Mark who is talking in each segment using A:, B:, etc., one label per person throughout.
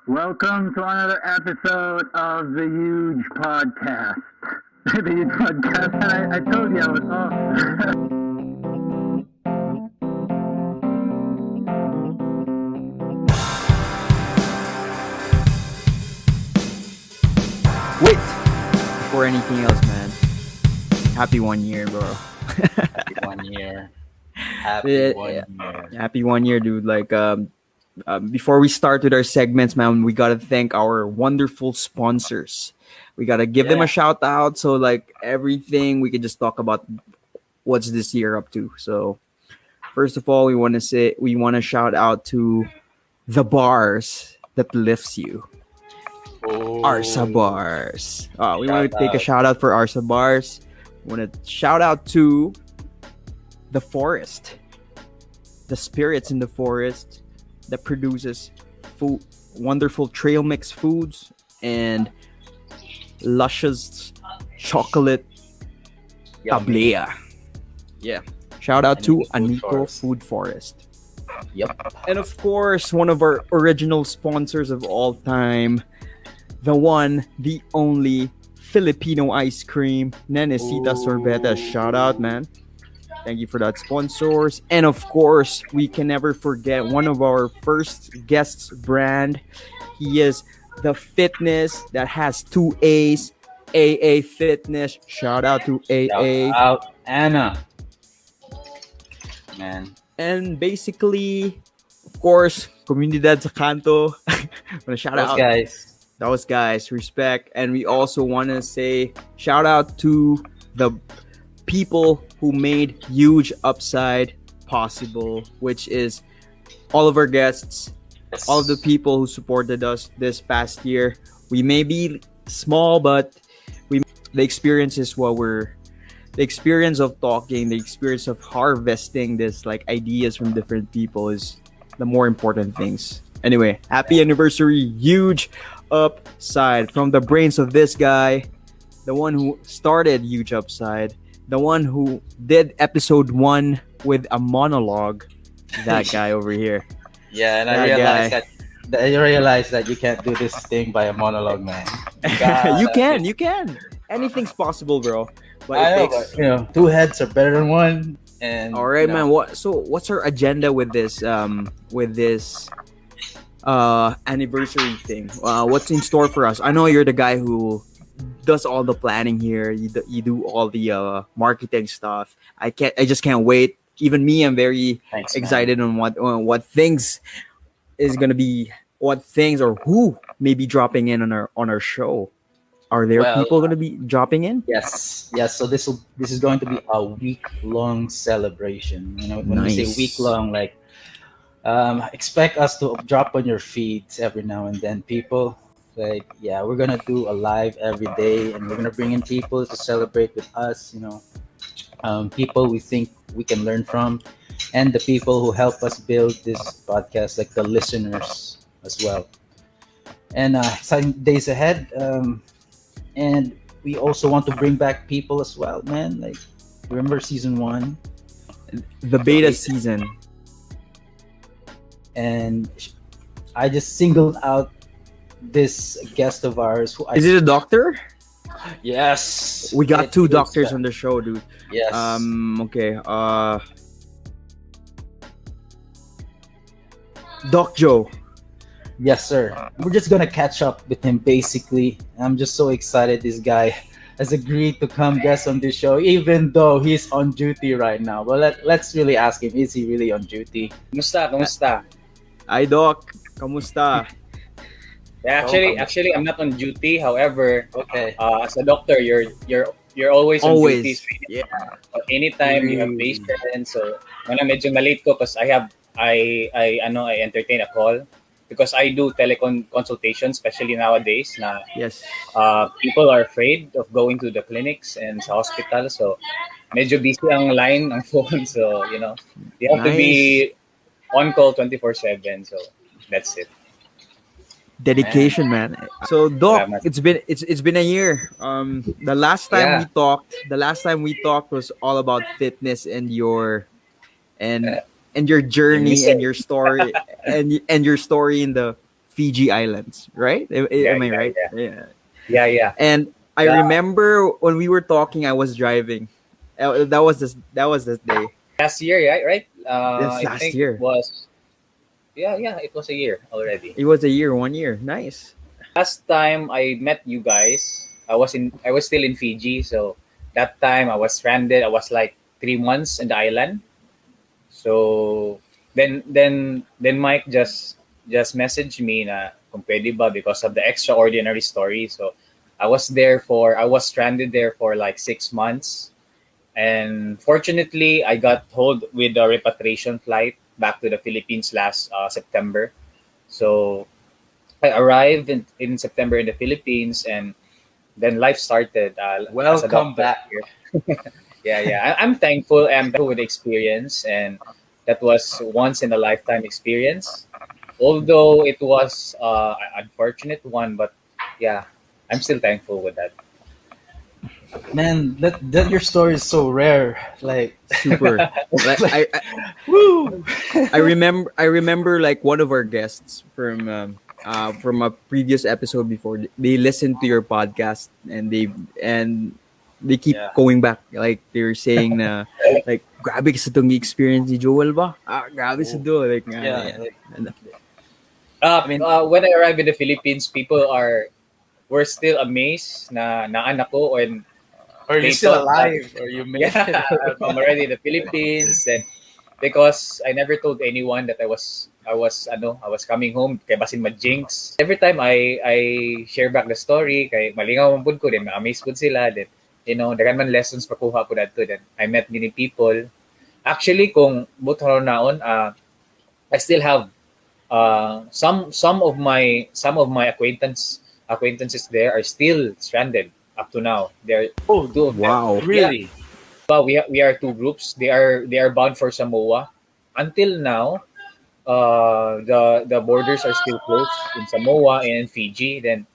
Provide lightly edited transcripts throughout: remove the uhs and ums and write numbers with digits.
A: Welcome to another episode of the Huge Podcast. The Huge Podcast, and I told you I was off.
B: Wait, before anything else, man. Happy 1 year, bro.
C: Happy 1 year. Happy
B: Yeah,
C: 1 year.
B: Happy 1 year, dude. Before we start with our segments, man, we gotta thank our wonderful sponsors. We gotta give them a
C: Yeah.
B: shout out. So, like everything, we can just talk about what's this year up to. So, first of all, we want to shout out to the bars that lifts you. Arsa
C: Oh,
B: Bars. We
C: shout
B: want to take a
C: out.
B: shout out for Arsa Bars. We want to shout out to the forest, the spirits in the forest that produces food, wonderful trail mix foods and luscious chocolate
C: Yummy.
B: tablea. Yeah. Shout out to
C: Anico Food
B: Anico
C: Forest.
B: Food Forest.
C: Yep.
B: And of course, one of our original sponsors of all time, the one, the only Filipino ice cream, Nenecita Sorbeta. Shout out, man. Thank you for that, sponsors. And of course, we can never forget one of our first guests brand. He is the fitness that has two A's, AA Fitness. Shout out to
C: Shout
B: AA.
C: out Anna. Man.
B: And basically, of course, Comunidad sa Canto. Wanna shout
C: Those
B: out
C: guys.
B: those guys, respect. And we also want to say shout out to the people who made Huge Upside possible, which is all of our guests,
C: Yes.
B: all of the people who supported us this past year. We may be small, but the experience is what we're the experience of talking, the experience of harvesting this like ideas from different people is the more important things. Anyway, happy anniversary, Huge Upside, from the brains of this guy, the one who started Huge Upside, the one who did episode 1 with a monologue. That guy over here.
C: Yeah, and I realized that you can't do this thing by a monologue, man.
B: You can. Anything's possible, bro. But
C: I
B: it
C: know,
B: takes.
C: but two heads are better than one. And
B: All right, man. What's our agenda with this anniversary thing? What's in store for us? I know you're the guy who does all the planning here. You do all the marketing stuff. I just can't wait. Even me, I'm very
C: Thanks, man.
B: excited on what things is gonna be, what things or who may be dropping in on our show. Are there
C: Well,
B: people gonna be dropping in?
C: Yes. So this is going to be a week-long celebration. You know, when we say
B: Nice.
C: week-long, like expect us to drop on your feeds every now and then, people. Like, yeah, we're gonna do a live every day, and we're gonna bring in people to celebrate with us. People we think we can learn from, and the people who help us build this podcast, like the listeners as well. And exciting days ahead. And we also want to bring back people as well, man. Like, remember season 1?
B: The beta season.
C: And I just singled out this guest of ours who I
B: Is it a doctor?
C: yes,
B: We got
C: it
B: two
C: is
B: doctors
C: that.
B: on the show, dude.
C: Yes.
B: Okay. Doc Joe.
C: Yes, sir. We're just gonna catch up with him basically. I'm just so excited this guy has agreed to come guest on this show, even though he's on duty right now. But let's really ask him, is he really on duty?
D: Kumusta?
B: Hi, Doc. Kamusta?
D: Yeah, actually, I'm not on duty. However,
C: Okay.
D: as a doctor, you're always on duty.
B: Always.
D: So
B: Yeah.
D: anytime you have patients, so when I'm medyo na late ko, because I entertain a call because I do consultation, especially nowadays. Na
B: Yes.
D: people are afraid of going to the clinics and sa hospital, so medyo busy ang line, ang phone. So you have to be on call 24/7. So that's it.
B: Dedication, man. So, Doc,
D: Salamat.
B: it's been a year. The last time we talked was all about fitness and your and your journey and your story and your story in the Fiji Islands, right?
D: Yeah,
B: Am I
D: yeah,
B: right?
D: yeah,
B: Yeah.
D: yeah, yeah.
B: And I
D: Yeah.
B: remember when we were talking, I was driving. That was this day.
D: Last year, yeah, right?
B: That's
D: I
B: last
D: think it
B: year.
D: was. Yeah, yeah. It was a year already.
B: It was a year, 1 year. Nice.
D: Last time I met you guys, I was still in Fiji, so that time I was stranded. I was like 3 months in the island. So then Mike just messaged me na kung pwede ba because of the extraordinary story. So I was stranded there for like 6 months, and fortunately I got hold with the repatriation flight back to the Philippines last September. So I arrived in September in the Philippines, and then life started as a
C: Welcome
D: doctor
C: back.
D: here. Yeah, yeah. I'm thankful. I'm thankful with the experience, and that was once in a lifetime experience. Although it was an unfortunate one, but yeah, I'm still thankful with that.
C: Man, that your story is so rare. Like,
B: Super. Like
C: woo.
B: I remember like one of our guests from a previous episode before. They listened to your podcast and they keep
C: Yeah.
B: going back. Like they're saying na like grabe sa tong experience ni Joel ba? Grabe sa
C: Oh,
B: do like nga
C: yeah.
B: yan.
C: Like,
B: And,
C: I mean,
D: When I arrived in the Philippines, people were still amazed na naan ako, and
C: are you
D: they
C: still
D: thought that
C: alive? Or you made
D: yeah,
C: it?
D: I'm already in the Philippines, and because I never told anyone that I was coming home kay basin ma-jinx. Every time I share back the story kay malingaw man pud ko, then ma-amaze pud sila, then dagan man lessons pakuha po dadto, then I met many people. Actually kung buto naon, I still have some of my acquaintances there are still stranded up to now. There are
C: Oh,
D: two of them.
B: wow.
D: Yeah,
C: really?
D: we are two groups. They are bound for Samoa. Until now, the borders are still closed in Samoa and in Fiji. Then,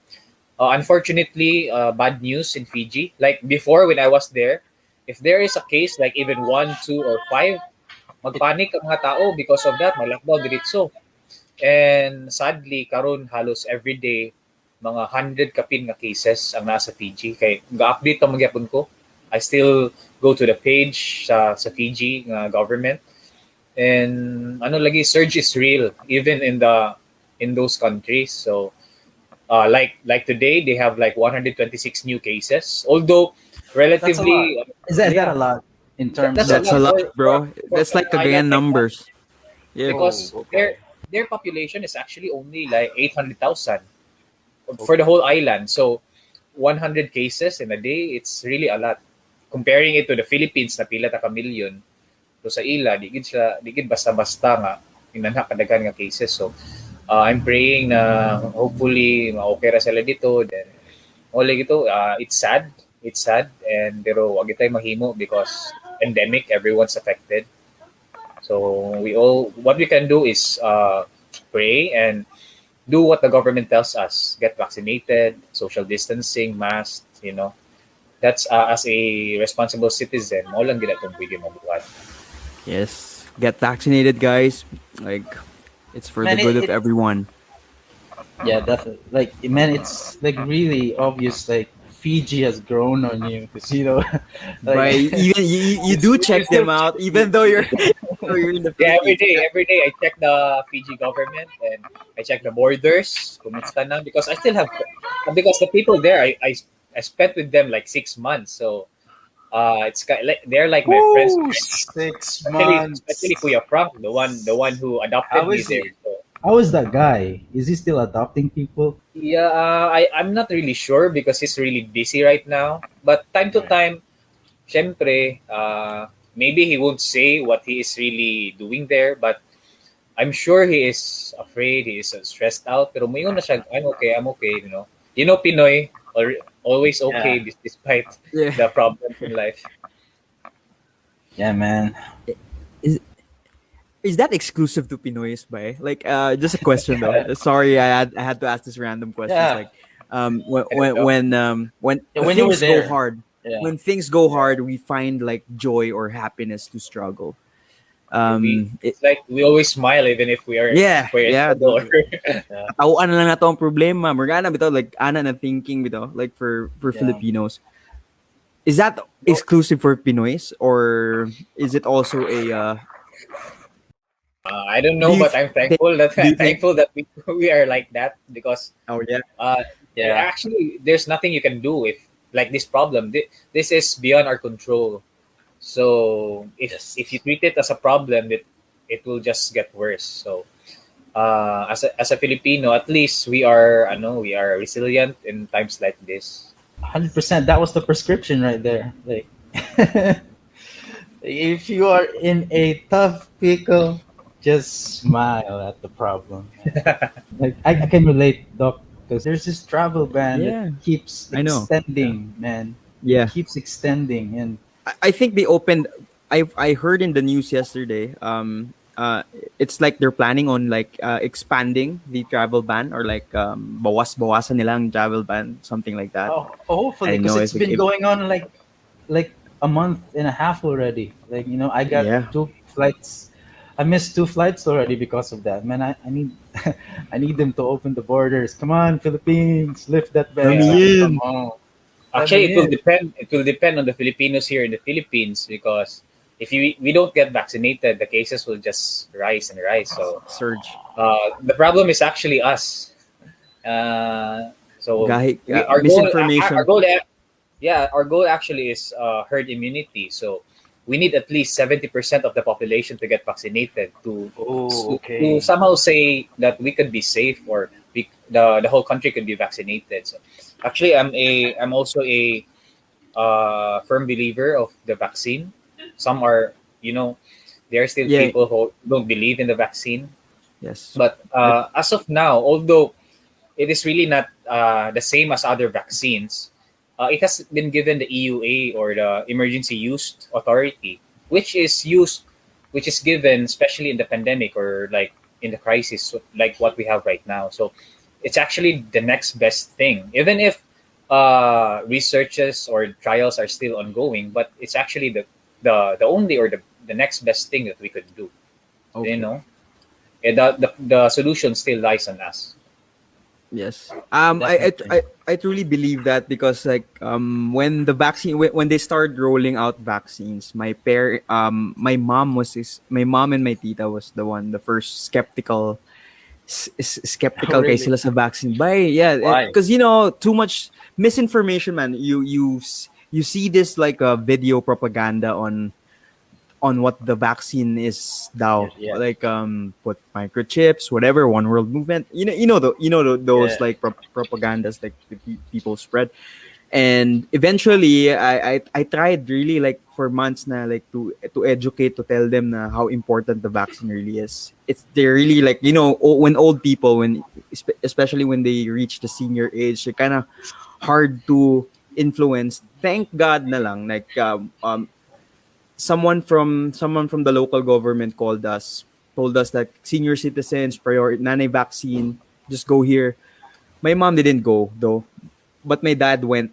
D: unfortunately, bad news in Fiji. Like before, when I was there, if there is a case like even one, two, or five, magpanik ang mga tao because of that. Mag-lockdown diretso. And sadly, karon halos everyday mga 100 kapin nga cases ang nasa Fiji. Kay ga-update ang magyapon ko. I still go to the page sa Fiji government, and ano lagi, surge is real even in those countries. So like today they have like 126 new cases, although
C: That's a lot.
D: relatively
C: Is that
D: yeah,
C: a lot in terms
D: that's a
B: That's
C: of?
B: a
D: lot
B: lot,
D: for,
B: bro.
D: for
B: That's like
D: an island
B: Cagayan
D: like that,
B: numbers. Yeah.
C: Oh,
D: because
C: okay.
D: their population is actually only like 800,000 for the
C: Okay.
D: whole island. So 100 cases in a day, it's really a lot. Comparing it to the Philippines na pila ta ka million, to sa ila di gid basta-basta nga inanha kadaghan nga cases. So I'm praying na hopefully ma-okay ra sila dito. Then only gito, it's sad, and pero wag tay mahimo because pandemic, everyone's affected. So what we can do is pray and do what the government tells us. Get vaccinated, social distancing, masks. That's as a responsible citizen, mo lang gid atong pwede mabuhat.
B: Yes. Get vaccinated, guys. Like it's for the
C: Man,
B: good of
C: it
B: everyone.
C: yeah, definitely. Like, man, it's like really obvious. Like, Fiji has grown on you because like,
B: But even you
C: it's
B: do
C: you
B: check
C: still
B: them out, even though you're though you're in the
D: Yeah,
B: Philippines.
D: every day I check the Fiji government, and I check the borders, kumusta na, because I still have because the people there I spent with them like 6 months. So like they're like my friends,
C: woo,
D: friends.
C: six
D: Especially
C: months.
D: Kuya Frank, the one who adopted
C: How
D: me
C: is
D: there.
C: he?
D: So
C: How is that guy? Is he still adopting people?
D: yeah, I'm not really sure because he's really busy right now. But time to
C: Yeah.
D: time, syempre, maybe he won't say what he is really doing there, but I'm sure he is afraid, he is stressed out. Pero mayon na siya, I'm okay. Pinoy, always
C: Yeah.
D: okay despite
B: Yeah.
D: the problems in life.
C: Yeah, man.
B: Is is that exclusive to Pinoys, by? Like just a question though. Sorry, I had to ask this random questions.
C: Yeah.
B: Like when
D: I don't know.
C: Yeah,
B: when
C: when you were
B: things go
C: there.
B: hard,
C: Yeah.
B: when things go
D: Yeah.
B: hard, we find like joy or happiness to struggle. It,
D: It's like we always smile even if
B: yeah,
D: we're in
B: yeah.
D: trouble.
C: Yeah.
B: Tawaan na lang nato ang problema. Morgana bitaw like ana na thinking bitaw like for
C: Yeah.
B: Filipinos. Is that exclusive for Pinoys or is it also a
D: I don't
B: do
D: know,
B: you
D: but I'm
B: think
D: thankful that
B: do you think
D: we are like that because
B: oh yeah
D: uh,
C: Yeah.
D: actually there's nothing you can do if like this problem. This is beyond our control. So if you
C: Yes.
D: treat it as a problem, it will just get worse. So as a Filipino, at least we are resilient in times like this.
C: 100%. That was the prescription right there. Like, if you are in a tough pickle, just smile at the problem. Like, I can relate, Doc, because there's this travel ban that
B: yeah
C: keeps
B: I know
C: extending, man. It
B: yeah
C: keeps extending, and
B: I think they opened. I heard in the news yesterday. It's like they're planning on like expanding the travel ban or like bawas-bawasan nilang travel ban, something like that. I
C: hopefully,
B: don't
C: because
B: know
C: it's been
B: if
C: going on like a month and a half already. Like, I got
B: yeah.
C: 2 flights. I missed 2 flights already because of that. Man, I need I need them to open the borders. Come on, Philippines, lift that
B: Let
C: ban.
D: Yeah.
B: me
C: Come
B: in.
C: on, let
D: Actually,
C: me in.
D: It will depend on the Filipinos here in the Philippines because if we don't get vaccinated, the cases will just rise and rise. So
B: Surge.
D: the problem is actually us. So
B: Gahi,
D: we our
B: misinformation.
D: goal our goal actually is herd immunity. So we need at least 70% of the population to get vaccinated
C: Oh,
D: to
C: okay.
D: somehow say that we could be safe or the whole country could be vaccinated. So actually, I'm also a firm believer of the vaccine. Some are, there are still
B: Yeah.
D: people who don't believe in the vaccine.
B: Yes.
D: But
B: I,
D: as of now, although it is really not the same as other vaccines, it has been given the EUA or the Emergency Use Authority, which is used, which is given especially in the pandemic or like in the crisis, like what we have right now. So it's actually the next best thing, even if researches or trials are still ongoing. But it's actually the only or the next best thing that we could do. You
B: okay.
D: know, the solution still lies on us.
B: Yes.
C: Definitely.
B: I truly believe that because like when the vaccine when they started rolling out vaccines, my mom my mom and my tita was the first
C: Oh,
B: skeptical kay
C: really?
B: sila sa vaccine. By yeah,
C: Why?
B: because too much misinformation, man. You see this like a video propaganda on what the vaccine is
C: Yes,
B: now,
C: yes,
B: like put microchips, whatever, one world movement, those
C: yeah.
B: like propagandas like people spread. And eventually I tried really like for months na like to educate, to tell them na how important the vaccine really is. It's they're really like when old people, when especially when they reach the senior age, they're kind of hard to influence. Thank God na lang like someone from the local government called us, told us that senior citizens priority nanay vaccine, just go here. My mom didn't go though, but my dad went.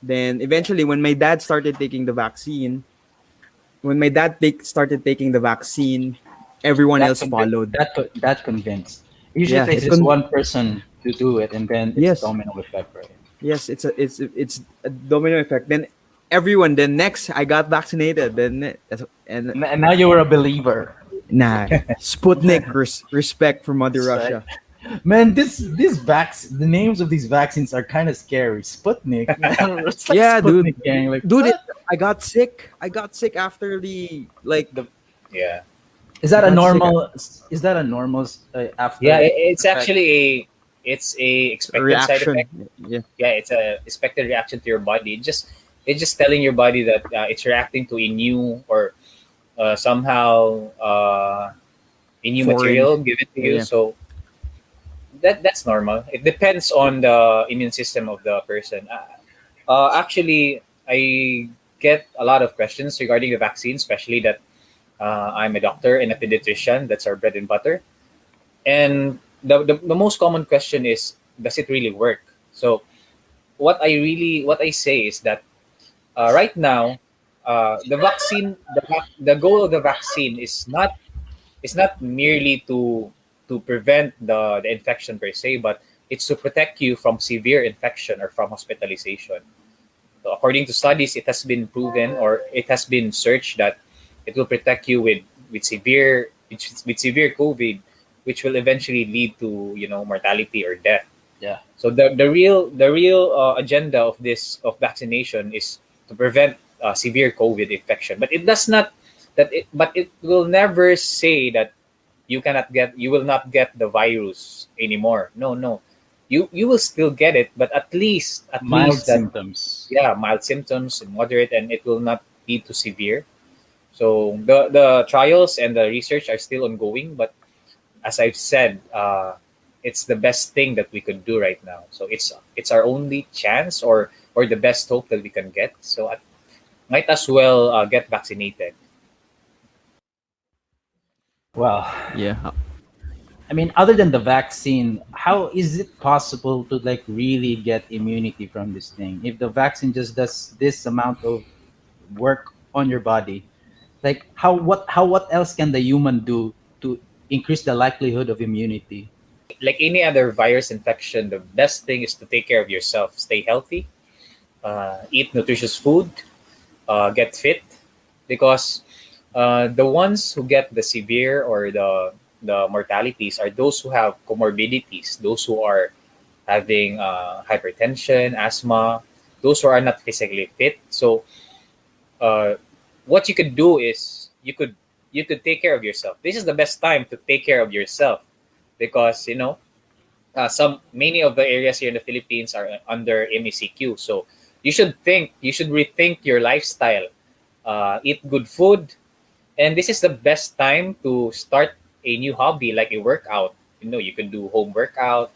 B: Then eventually when my dad started taking the vaccine, everyone
C: That
B: else
C: convinced.
B: followed.
C: That convinced. Usually, it
B: Yeah,
C: takes just one person to do it, and then it's a
B: yes,
C: domino effect, right?
B: yes, it's a domino effect. Then everyone, then next I got vaccinated. And
C: And now you were a believer.
B: nah, Sputnik, respect for Mother
C: That's right.
B: Russia.
C: Man, the names of these vaccines are kind of scary. Sputnik, man, it's like
B: Yeah, dude.
C: Sputnik gang. Like,
B: Dude,
C: what?
B: I got sick. I got sick after the like.
C: The
D: Yeah.
C: is
B: I
C: that a
B: got sick.
C: normal? Is that a normal
D: Yeah,
C: after
D: it's
C: effect?
D: actually a expected side
B: Reaction.
D: effect.
B: Yeah.
D: Yeah, it's a expected reaction to your body. It's just telling your body that it's reacting to a new or somehow a new
B: Foreign.
D: material given to you.
B: Yeah.
D: So that's normal. It depends on the immune system of the person. Actually, I get a lot of questions regarding the vaccine, especially that I'm a doctor and a pediatrician. That's our bread and butter. And the most common question is, does it really work? So what I say is that right now, the vaccine, the goal of the vaccine is not merely to prevent the infection per se, but it's to protect you from severe infection or from hospitalization. So according to studies, it has been proven or it has been searched that it will protect you with severe COVID, which will eventually lead to mortality or death.
C: Yeah.
D: So the real agenda of this of vaccination is to prevent severe COVID infection, but it does not but it will never say that you will not get the virus anymore. No, no, you will still get it, but at
C: Mild
D: least that,
C: symptoms.
D: yeah, mild symptoms and moderate, and it will not lead to severe. So the trials and the research are still ongoing, but as I've said, it's the best thing that we could do right now. So it's our only chance or the best hope that we can get. So might as well get vaccinated.
C: Well,
B: Yeah.
C: I mean, other than the vaccine, how is it possible to like really get immunity from this thing? If the vaccine just does this amount of work on your body, like what else can the human do to increase the likelihood of immunity?
D: Like any other virus infection, the best thing is to take care of yourself. Stay healthy, eat nutritious food, get fit, because the ones who get the severe or the mortalities are those who have comorbidities, those who are having hypertension, asthma, those who are not physically fit. So uh, what you could do is you could take care of yourself. This is the best time to take care of yourself because some many of the areas here in the Philippines are under MECQ. So you should rethink your lifestyle. Eat good food, and this is the best time to start a new hobby like a workout. You can do home workout.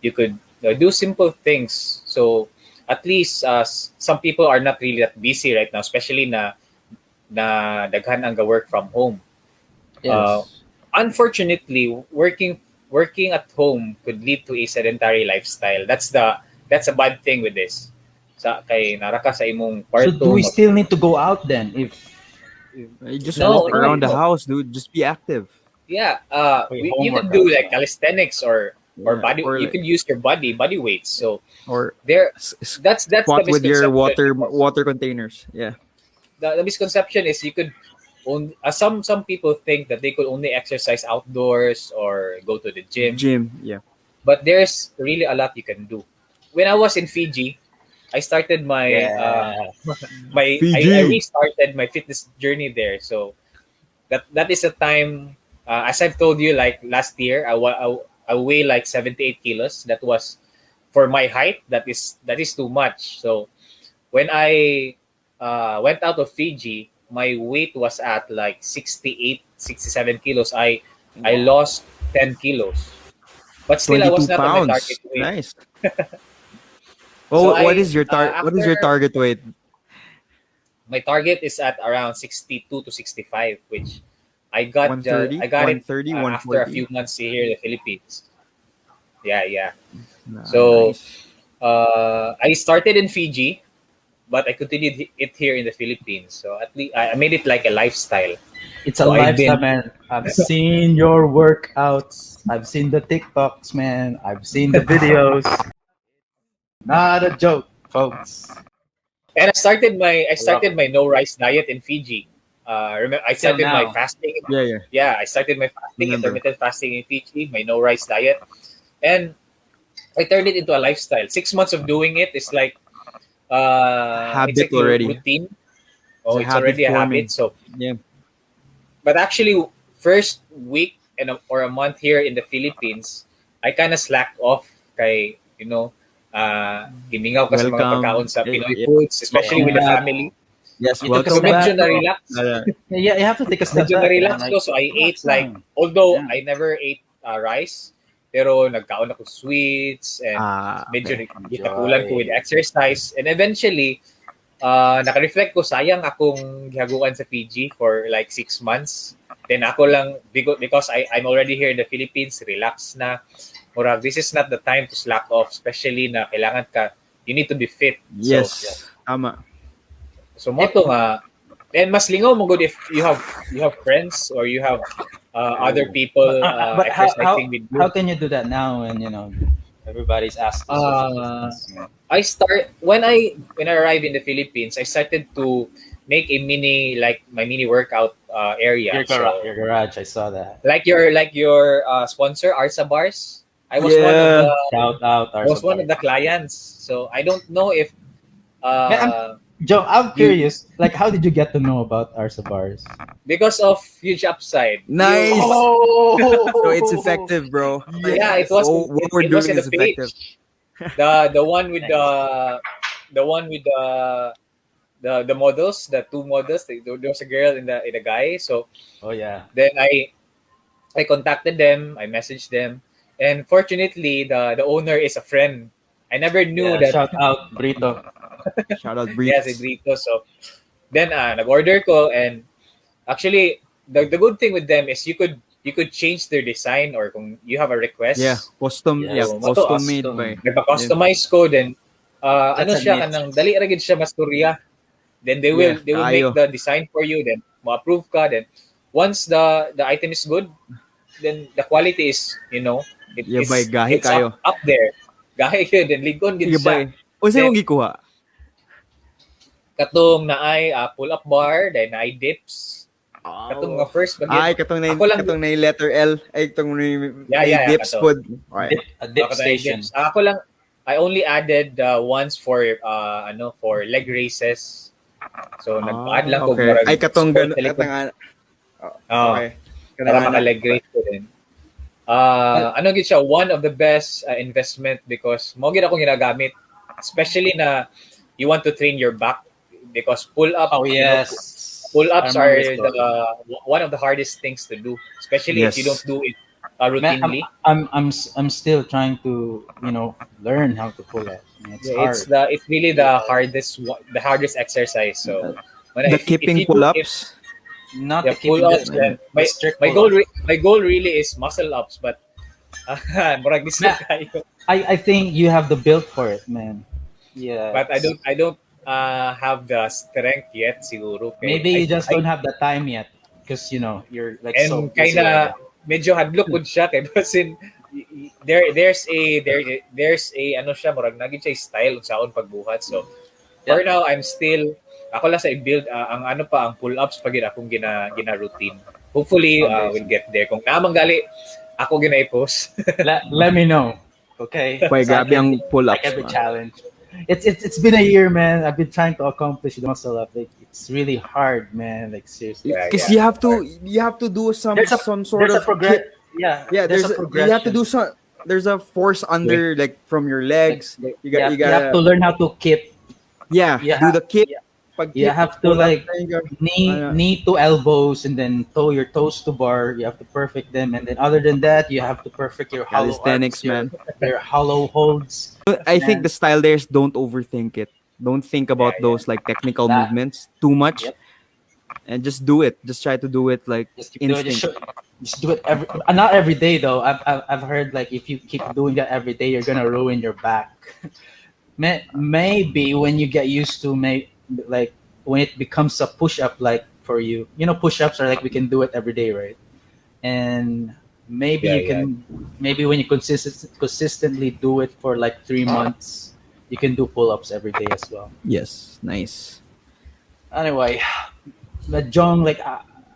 D: You could do simple things. So at least some people are not really that busy right now, especially na daghan ang work from home. Uh,
C: Yes.
D: Unfortunately, working at home could lead to a sedentary lifestyle. That's a bad thing with this. Sa kay nara ka sa imong
C: So do
D: kwarto
C: we still need to go out then?
B: You
C: If
B: just
C: there's
D: no,
B: walk
C: like
D: no,
B: around the
D: no.
B: house, dude. Just be active.
D: Yeah,
C: okay,
D: you
C: home
D: could do
C: workouts,
D: like
C: yeah.
D: calisthenics or
B: Yeah.
D: body.
B: Or
D: You
B: like,
D: could use your body weights. So
B: or
D: there, that's the
B: squat with your
D: misconception because
B: water containers. Yeah.
D: the misconception is you could only some people think that they could only exercise outdoors or go to the gym,
B: Gym. Yeah.
D: but there's really a lot you can do. When I was in Fiji, I started my
C: Yeah.
D: I
B: Fiji.
D: restarted my fitness journey there. So that is a time, as I've told you, like last year I weigh like 78 kilos. That was for my height. That is too much. So when I went out of Fiji, my weight was at like 68, 67 kilos. I
C: Wow.
D: lost 10 kilos, but still I was
B: 22
D: not on my target
B: pounds.
D: weight.
B: Nice.
D: So
B: Oh, what is your what is your
D: after
B: target weight?
D: my target is at around 62 to 65, which I
B: 130,
D: got it
B: 130,
D: after a
B: 140.
D: few months here in the Philippines. Yeah, yeah. So
B: Nice.
D: I started in Fiji, but I continued it here in the Philippines. So at least I made it like a lifestyle.
C: It's a
D: So I've
C: lifestyle,
D: been
C: man. I've seen your workouts. I've seen the TikToks, man. I've seen the videos. Not a joke, folks.
D: and I
C: I love
D: started
C: it.
D: my no rice diet in Fiji. Remember I
C: Till
D: started my
C: now.
D: fasting.
B: Yeah, yeah.
D: Yeah, I started my fasting,
B: Remember.
D: intermittent fasting in Fiji, my no rice diet, and I turned it into a lifestyle. 6 months of doing it is like it's
B: Habit
D: like a
B: already.
D: routine.
B: It's
D: Oh,
B: a
D: it's
B: habit
D: already a habit.
B: forming.
D: So,
B: Yeah.
D: but actually, first week or a month here in the Philippines, I kind of slacked off. Kay gimingaw ka sa mga pagkaon
B: Welcome.
D: sa
B: Eh,
D: Pinoy
B: yeah.
D: foods, especially
B: Welcome
D: with the
C: Yeah.
B: back.
D: family.
B: Yes,
C: You took a
D: So
B: welcome
C: step,
D: medyo
B: back.
C: bro.
D: na-relax.
C: Yeah, you have to take a step
D: Medyo
C: back, man.
D: na-relax
C: Like,
D: ko. So I ate
C: relax
D: like,
C: lang.
D: although
C: Yeah.
D: I never ate rice, pero nagkaon ako sweets and medyo
B: Okay.
D: gitakulan ko with
C: Enjoy.
D: exercise. And eventually, naka-reflect ko, sayang akong gihaguan sa PG for like 6 months. Then ako lang, because I'm already here in the Philippines, relax na. Murag, this is not the time to slack off, especially na kailangan ka, you need to be fit. So,
B: Yes. Tama.
D: moto nga, And mas lingaw mo good if you have friends or you have other people
C: But
D: exercising with you.
C: how can you do that now when everybody's asked to social
D: Uh,
C: distance?
D: I start when I arrived in the Philippines. I started to make a mini like my mini workout area. So
C: Your garage, I saw that.
D: like your sponsor Arsa Bars. I was one of
B: Yeah.
D: the
C: Shout out
D: I was one
C: Arsabar.
D: of the clients. So I don't know if
C: Man,
D: uh
C: Joe, I'm
D: you
C: curious. Like, how did you get to know about Arsabars?
D: because of huge upside. You
B: Nice. So it's
C: Oh,
B: effective, bro. Like
D: Yeah, it
C: yes.
D: was
B: what
D: it,
B: we're
D: it was
B: doing
D: in the
B: is effective.
D: page. The one with
C: Thanks.
D: the one with the models, the two models. There was a girl and a guy. So
C: Oh yeah.
D: then I contacted them. I messaged them, and fortunately the owner is a friend. I never knew
C: Yeah.
D: that.
C: Shout out Brito.
B: Shout out
D: Yes,
B: Breeze.
D: Brito. So then nag-order ko, and actually the good thing with them is you could change their design, or kung you have a
B: Yeah,
D: request.
C: Yes.
D: Moto,
B: custom made by.
C: Custom.
B: Yeah.
D: nagpa-customize ko, then ano
C: That's a
D: siya
C: niche.
D: kanang dali ra gid siya masturya. Then they
B: Yeah,
D: will they will make
B: kayo.
D: the design for you, then ma-approve ka, then once the item is good, then the quality is, it
B: Yeah, bay
D: is
B: gahi
D: it's up
B: kayo.
D: up there. Gahi yun, then ligon gid
B: Yeah,
D: siya.
B: bay. Unsa
D: Then
B: imong gikuha?
D: katong naay pull-up bar, then naay dips. Katong nga
B: Oh.
D: first bagid.
B: Ay,
D: Ako lang,
B: katong na letter L. Ay, katong
D: yeah,
B: na dips
D: kato.
B: pod. Okay.
C: A dip
D: Katong naay
C: station.
D: dips. Ako lang, I only added once for for leg races. So nag-add lang ko
B: Okay.
D: murag
B: Ay, katong
D: support
B: gano,
D: sa likod.
B: katong
D: Oh,
B: okay.
D: para
B: Kanang
D: maka-leg race ko din. Ano gid siya, one of the best investment because mo gid ako ginagamit, especially na you want to train your back because
C: Oh yes. I
D: pull-ups are
C: remember the
D: the
C: story.
D: one of the hardest things to do, especially if you don't
B: Yes.
D: do it
C: Man,
D: routinely.
C: I'm still trying to learn how to pull up. It's
D: Yeah,
C: hard.
D: it's really the hardest exercise. So when
B: The
D: if
B: keeping
D: you do if
B: pull-ups.
C: Not
D: yeah,
C: the keeping
D: pull-ups, and
C: the
D: my
C: strict
D: my
C: pull
D: goal
C: ups.
D: my goal really is muscle ups, but murag lisod
C: Man,
D: kayo.
C: I think you have the build for it, man. Yeah.
D: But I don't have the strength yet siguro kay
C: Maybe you just
D: I
C: don't have the time yet because you're like so
D: and
C: busy right
D: kinda
C: now.
D: medyo hadlok pud siya kay basin there's a ano siya murag naging siya style unsaon pagbuhat. So for
C: Yeah.
D: now I'm still ako lang sa i-build ang ano pa ang pull-ups pag akong gina routine. Hopefully we'll
C: Foundation.
D: get there. Kung naman gali ako gina-post.
C: Let me know, okay?
B: Bay,
C: So
B: grabe ang
C: I
B: pull-ups
C: can be
B: ba.
C: challenged. It's been a year, man. I've been trying to accomplish the muscle up. Like it's really hard, man. Like seriously.
D: Yeah,
B: Because
D: yeah.
B: you have to do
C: There's a
B: some sort of
C: progress.
B: kick.
C: Yeah,
B: Yeah,
C: there's a
B: you have to
C: progression.
B: do some. There's a force under like from your
C: Like
B: legs. You
C: you have to
B: gotta
C: learn how to keep. You
B: do
C: have
B: the kick.
C: yeah,
B: Pag
C: you
B: kick, pag
C: have to
B: pull up,
C: like
B: then you ano,
C: knee to elbows and then your toes to bar. You have to perfect them, and then other than that, you have to perfect your hollow arcs,
B: calisthenics, man.
C: your hollow holds.
B: I think
C: Man,
B: the style there is don't overthink it. Don't think
D: Yeah,
B: about
D: yeah.
B: those like technical
C: that
B: movements too much,
C: yep.
B: and just do it. Just try to do it like
C: Just keep doing it.
B: instinct.
C: Just do it not every day though. I've heard like if you keep doing that every day, you're gonna ruin your back. Maybe when you get used to like when it becomes a push up like for you, push ups are like we can do it every day, right? And maybe
D: Yeah,
C: you
D: yeah.
C: can when you consistently do it for like 3 months, you can do pull ups every day as well.
B: Yes, nice.
C: Anyway, but Jong, like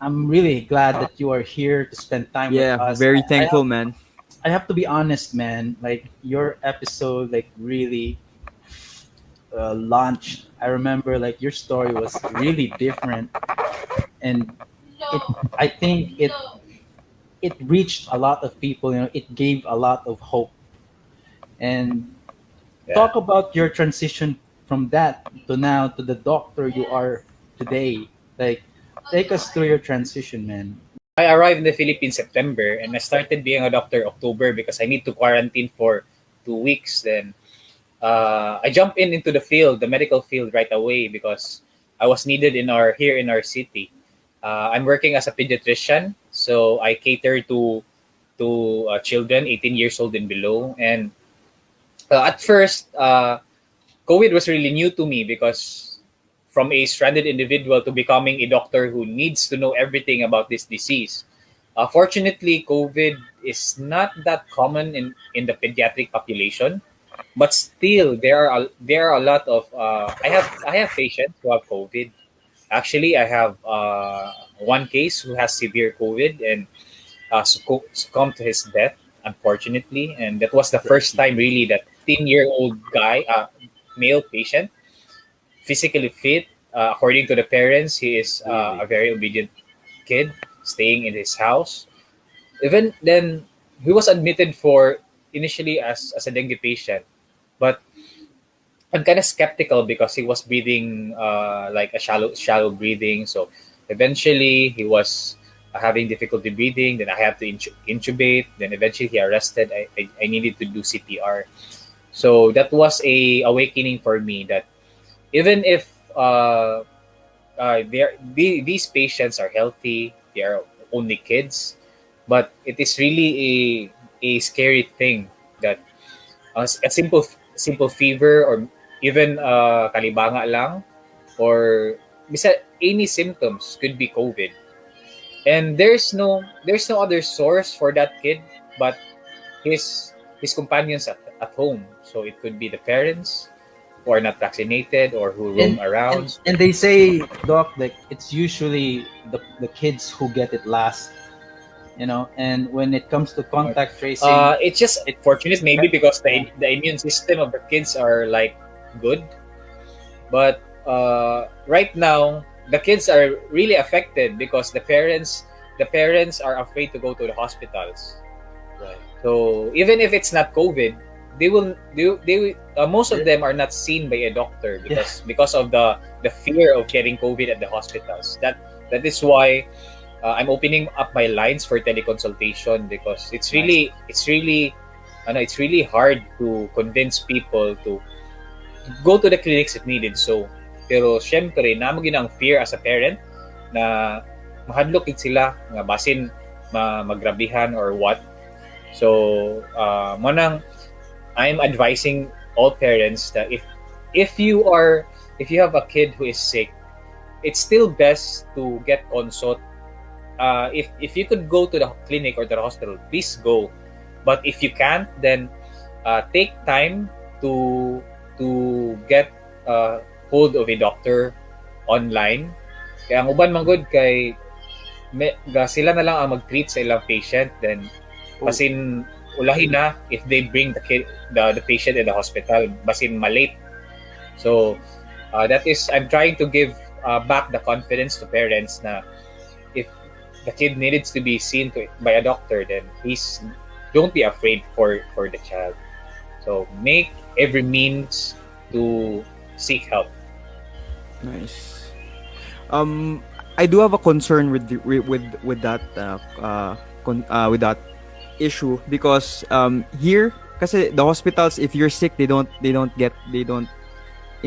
C: I'm really glad that you are here to spend time with
B: Yeah,
C: us.
B: very thankful, man.
C: I have to be honest, man. Like your episode, like really launched. I remember like your story was really different, and it. I think it reached a lot of people. It gave a lot of hope. And
D: Yeah.
C: talk about your transition from that to now to the doctor you are today. Like, take us through your transition, man.
D: I arrived in the Philippines September and I started being a doctor October because I need to quarantine for 2 weeks. Then I jumped into the field, the medical field right away because I was needed here in our city. I'm working as a pediatrician, so I cater to children 18 years old and below. And at first, COVID was really new to me because from a stranded individual to becoming a doctor who needs to know everything about this disease. Fortunately, COVID is not that common in the pediatric population, but still there are a lot of I have patients who have COVID. Actually, I have one case who has severe COVID and succumbed to his death, unfortunately. And that was the first time, really, that 10-year-old guy, male patient, physically fit. According to the parents, he is a very obedient kid, staying in his house. Even then, he was admitted for initially as a dengue patient, but I'm kind of skeptical because he was breathing like a shallow breathing. So eventually he was having difficulty breathing. Then I had to intubate. Then eventually he arrested. I needed to do CPR. So that was a awakening for me that even if these patients are healthy, they are only kids, but it is really a scary thing that a simple fever or even kalibanga lang or any symptoms could be COVID. And there's no other source for that kid but his companions at home. So it could be the parents who are not vaccinated or who roam around.
C: And they say, Doc, like it's usually the kids who get it last, and when it comes to contact tracing,
D: it's just fortunate maybe because the immune system of the kids are like good, but right now the kids are really affected because the parents are afraid to go to the hospitals.
C: right.
D: So even if it's not COVID, most of them are not seen by a doctor because of the fear of getting COVID at the hospitals. That is why I'm opening up my lines for teleconsultation because it's really hard to convince people to go to the clinics if needed. So pero syempre namo ginang fear as a parent na mahadlok sila nga basin magrabihan or what. So manang I'm advising all parents that if you have a kid who is sick, it's still best to get consult. If you could go to the clinic or the hospital, please go. But if you can't, then take time to get hold of a doctor online. Kaya ang uban man good kay sila na lang ang mag-treat sa ilang patient, then basin ulahin na if they bring the patient in the hospital basin malate. So that is I'm trying to give back the confidence to parents na if the kid needs to be seen by a doctor, then please don't be afraid for the child. So make every means to seek help.
B: Nice. I do have a concern with that with that issue because here kasi the hospitals, if you're sick, they don't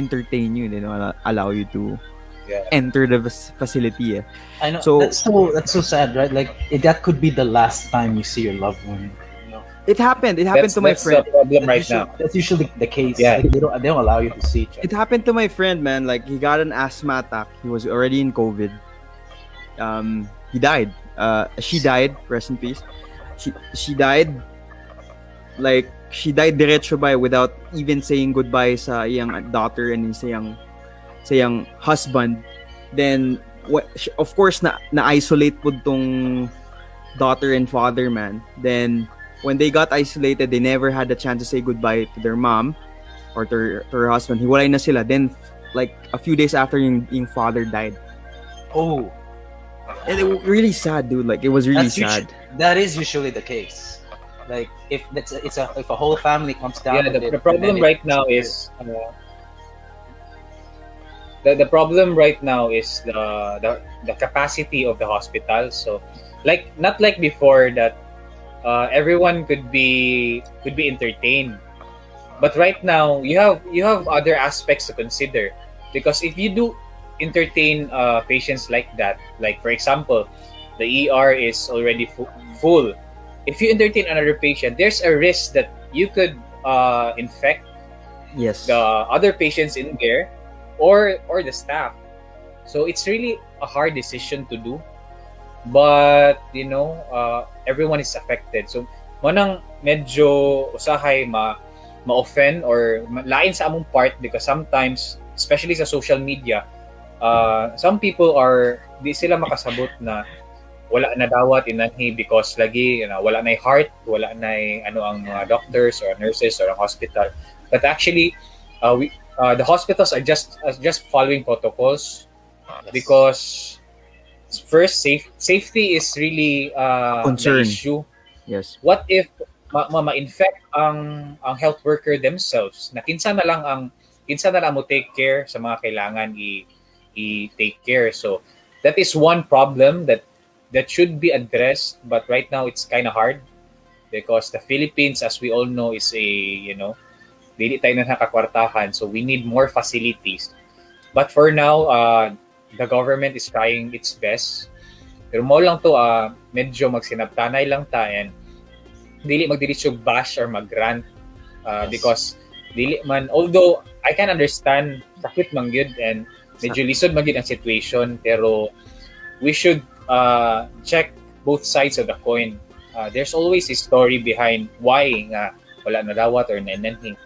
B: entertain you, they don't allow you to enter the facility.
C: I know.
B: So
C: that's so sad, right? Like that could be the last time you see your loved one.
B: it happened to my friend.
D: That's the problem right now.
C: That's usually the case.
D: Yeah.
C: Like, they don't allow you to see each other.
B: It happened to my friend, man. Like he got an asthma attack. He was already in COVID. He died. She died. Rest in peace. She died. Like she died diretso by without even saying goodbye sa iyang daughter and sa iyang husband. Then of course na isolate po tong daughter and father, man. Then when they got isolated, they never had the chance to say goodbye to their mom or to her husband. Hiwalay na sila. Then like a few days after yung father died.
C: Oh.
B: And it was really sad, dude. Like it was really sad.
C: That is usually the case. Like if if a whole family comes down.
D: Yeah, the problem right now is the problem right now is the capacity of the hospital. So like not like before that everyone could be entertained, but right now you have other aspects to consider, because if you do entertain patients like that, like for example the ER is already full, if you entertain another patient, there's a risk that you could infect
B: Yes.
D: the other patients in there or the staff. So it's really a hard decision to do. But, everyone is affected. So, manang medyo usahay ma-offend or lain sa among part because sometimes, especially sa social media, some people di sila makasabot na wala na dawat inanhi because lagi wala na heart, wala na ang mga doctors or nurses or ang hospital. But actually, the hospitals are just following protocols because first safety is really
B: Concern.
D: the issue.
B: Yes.
D: What if ma-infect ang health worker themselves na kinsa na lang mo take care sa mga kailangan i-take care. So that is one problem that should be addressed, but right now it's kind of hard because the Philippines, as we all know, is dili tayo na nakakwartahan, so we need more facilities. But for now, the government is trying its best. Pero mo lang to, medyo magsinabtanay lang ta and dili magdiretso bash or mag-rant because dili man, although I can understand sakit man gyud and medyo lisod man gyud ang situation, pero we should check both sides of the coin. There's always a story behind why nga wala na dawat or nananhi.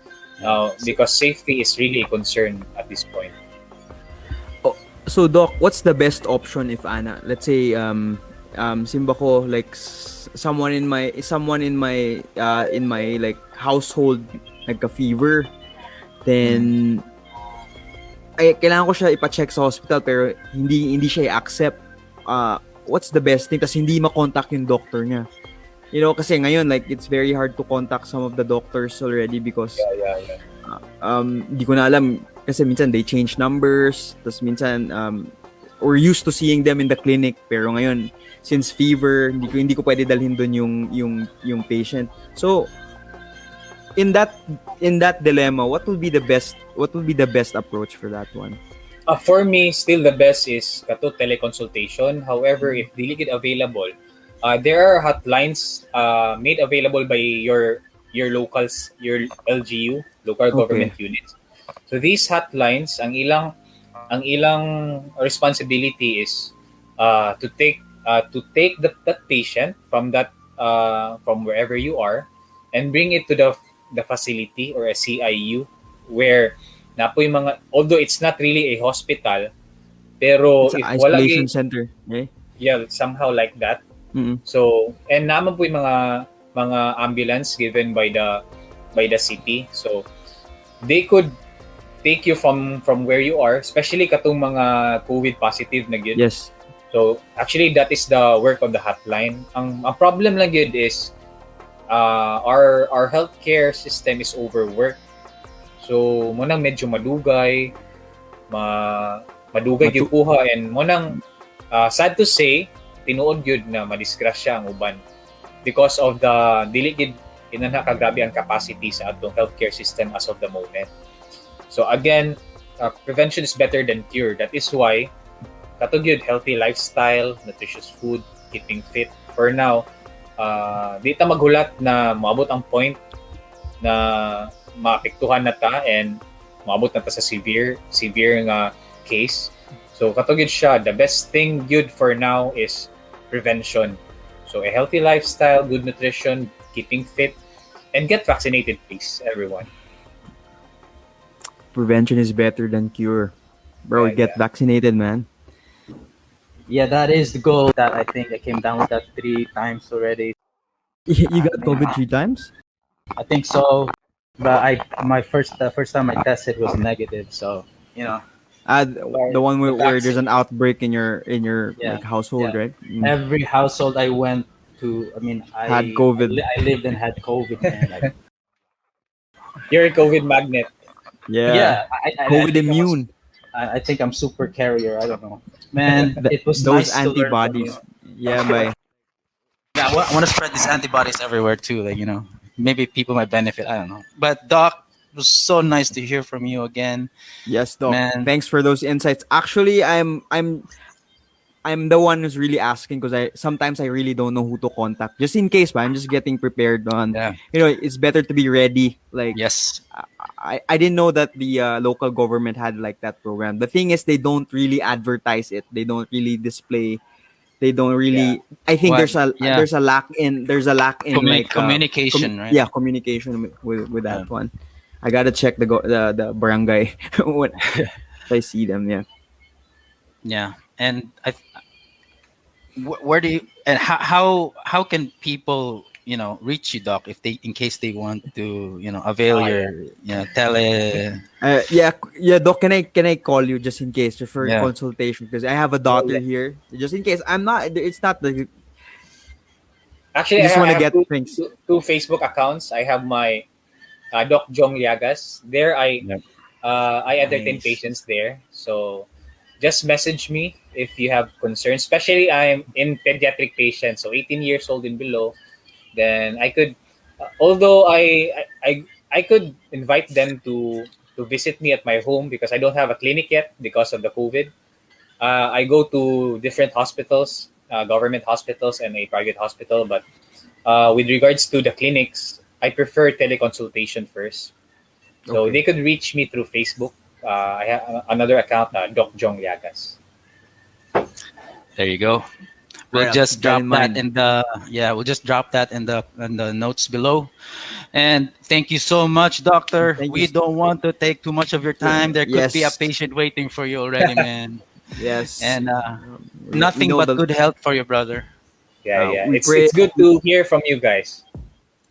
D: Because safety is really a concern at this point.
B: So Doc, what's the best option if let's say simba ko like someone in my like household nagka-fever, then ay kailangan ko siya ipa-check sa hospital pero hindi siya i-accept. What's the best thing? Kasi hindi ma-contact yung doctor niya. Kasi ngayon like it's very hard to contact some of the doctors already because hindi ko na alam kasi minsan they change numbers, tapos minsan we're used to seeing them in the clinic pero ngayon since fever hindi ko pwede dalhin doon yung patient. So in that dilemma, what will be the best approach for that one?
D: For me, still the best is kato teleconsultation. However, if dili gid available, there are hotlines made available by your locals, your LGU, local government units. So these hotlines, ang ilang responsibility is to take that patient from wherever you are and bring it to the facility or a CIU where napoy mga, although it's not really a hospital, pero
B: it's an isolation center,
D: somehow like that.
B: Mm-hmm.
D: So and naman po yung mga ambulance given by the city, so they could take you from where you are, especially katong mga COVID positive na gyud.
B: Yes.
D: So actually that is the work of the hotline. Ang problem lang gyud is our healthcare system is overworked. So mo nang medyo madugay gyud kuha and mo nang sad to say tinuod gyud na madisgrasya ang uban because of the dili gid inanha kagabi ang capacity sa atong healthcare system as of the moment. So again, prevention is better than cure. That is why katong gyud healthy lifestyle, nutritious food, keeping fit. For now, di ta maghulat na maabot ang point na maapektuhan na ta and maabot na ta sa severe nga case. So katong gyud siya, the best thing good for now is prevention. So a healthy lifestyle, good nutrition, keeping fit, and get vaccinated, please, everyone.
B: Prevention is better than cure. Bro, get vaccinated, man.
C: Yeah, that is the goal. That I think I came down with that 3 times already.
B: You got COVID 3 times?
C: I think so. But the first time I tested was negative, so
B: the one where there's an outbreak in your like, household, right?
C: Every household I went to, I
B: had COVID.
C: I lived and had COVID, man. Like,
D: you're a COVID magnet.
C: Yeah.
B: COVID immune.
C: I think I'm super carrier. I don't know, man. It was
B: those
C: nice
B: antibodies. Yeah, bye.
C: Yeah, I want to spread these antibodies everywhere too. Like maybe people might benefit. I don't know. But Doc, it was so nice to hear from you again.
B: Yes, Doc.
C: Man.
B: Thanks for those insights. Actually, I'm I'm the one who's really asking because sometimes I really don't know who to contact. Just in case, but I'm just getting prepared on.
C: Yeah.
B: It's better to be ready. Like
C: Yes.
B: I didn't know that the local government had like that program. The thing is, they don't really advertise it. They don't really display. They don't really. I think
C: What? Yeah.
B: there's a lack in like
C: Communication, right?
B: yeah, communication with that one. I gotta check the barangay when I see them. Yeah.
C: Yeah. And where do you and how can people reach you, doc, if they in case they want to avail your tele.
B: Yeah, doc. Can I call you just in case for
C: Yeah.
B: consultation because I have a daughter here. Just in case I'm not. It's not the.
D: Actually,
B: You just
D: I
B: want to
D: have
B: get
D: two,
B: things.
D: two Facebook accounts. I have my Doc Jong Llagas. There,
C: Yep.
D: I entertain
B: Nice.
D: patients there. So just message me if you have concerns. Especially, I'm in pediatric patients, so 18 years old and below. Then I could, although I could invite them to visit me at my home because I don't have a clinic yet because of the COVID. I go to different hospitals, government hospitals and a private hospital. But with regards to the clinics, I prefer teleconsultation first. So
B: Okay.
D: they could reach me through Facebook. I have another account, Doc Jong Llagas.
C: There you go. We'll
B: Right,
C: just
B: keep that
C: drop
B: in
C: that
B: mind.
C: in the we'll just drop that in the notes below. And thank you so much, doctor.
B: Thank
C: We
B: you.
C: don't want to take too much of your time. There could be a
B: Yes.
C: patient waiting for you already, man.
B: Yes.
C: And
B: We
C: nothing
B: know
C: but
B: the.
C: good health for your brother.
D: Yeah.
B: We
D: It's
B: pray.
D: it's good to hear from you guys.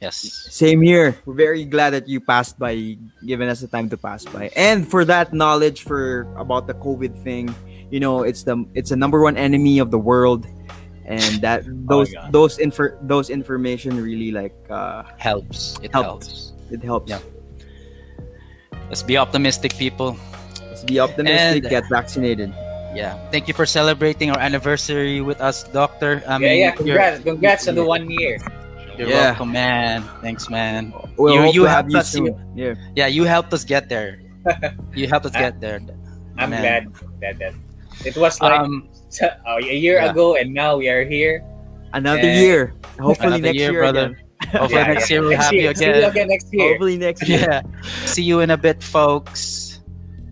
C: Yes.
B: Same here. We're very glad that you passed by, giving us the time to pass by, and for that knowledge for about the COVID thing. It's the number one enemy of the world, and that
C: Oh my God.
B: those information really like
C: Helps. It
B: helped.
C: helps.
B: It helps.
C: Yeah. Let's be optimistic, people.
B: Let's be optimistic.
C: And-
B: Get vaccinated.
C: Yeah. Thank you for celebrating our anniversary with us, doctor. I mean,
D: Congrats on the 1 year.
C: You're
B: Yeah.
C: welcome, man. Thanks, man.
B: We'll hope
C: you
B: to have
C: helped
B: you
C: us.
B: soon. Yeah.
C: Yeah, you helped us get there. You helped us get there.
D: I'm
C: Man.
D: glad that it was like a year
C: yeah.
D: ago, and now we are here.
B: Another
D: And-
B: year. Hopefully
C: Another
B: next
C: year,
B: year,
C: brother.
B: again.
C: Hopefully next year we'll have you
D: See you
C: again.
D: again next year.
B: Hopefully next year.
C: Yeah. See you in a bit, folks.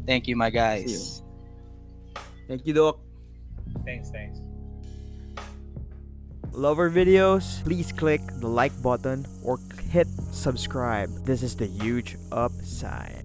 C: Thank you, my
B: See
C: guys.
B: Thank you, Doc.
D: Thanks.
B: Love our videos? Please click the like button or hit subscribe. This is the huge upside.